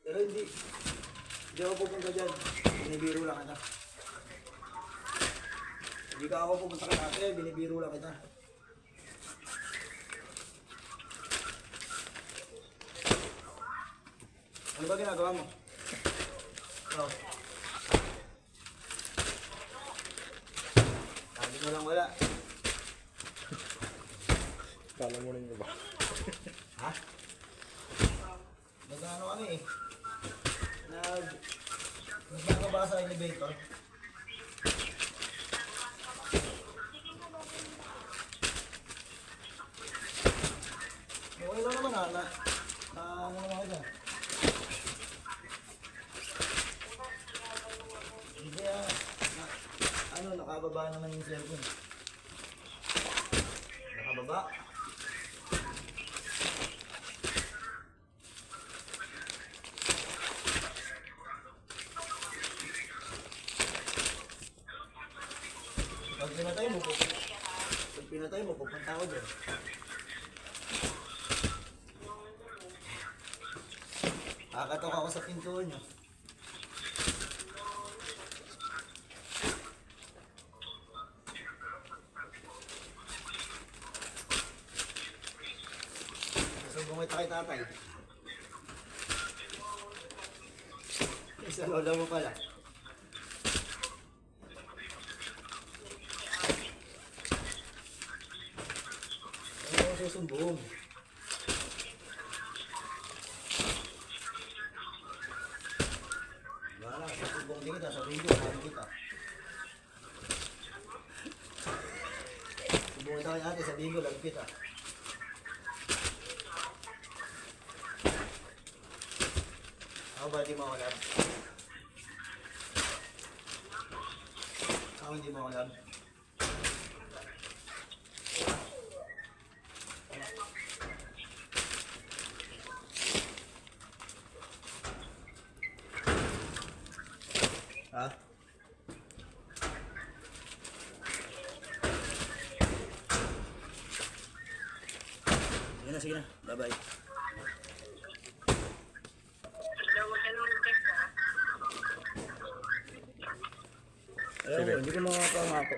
Pero hindi ako pupunta dyan. Binibiro lang kita. Hindi ka ako pupunta ka natin, binibiro lang kita. Ano ba ginagawa mo? Oh. Sabi mo lang wala. Kala mo rin ba? Ha? Nag-ano kami eh. Nagkakaba sa elevator. Okay lang naman ano naman kita. Hindi nakababa naman yung cellphone. Nakababa? Pag pinatay mo, pupunta ako dyan. Kakatok ako sa pintuan nyo. Susumbong kita kay tatay. Isa lola mo pala. Ano ako susumbong? Wala, susumbong din kita sa video, sabi kita. Sumbong kita kay ate sa video, lagi kita. Ako ba di mo ako lab? Ako hindi mo ako lab? Ha? Sige na. Bye-bye. Ayaw, hindi ko makapangako.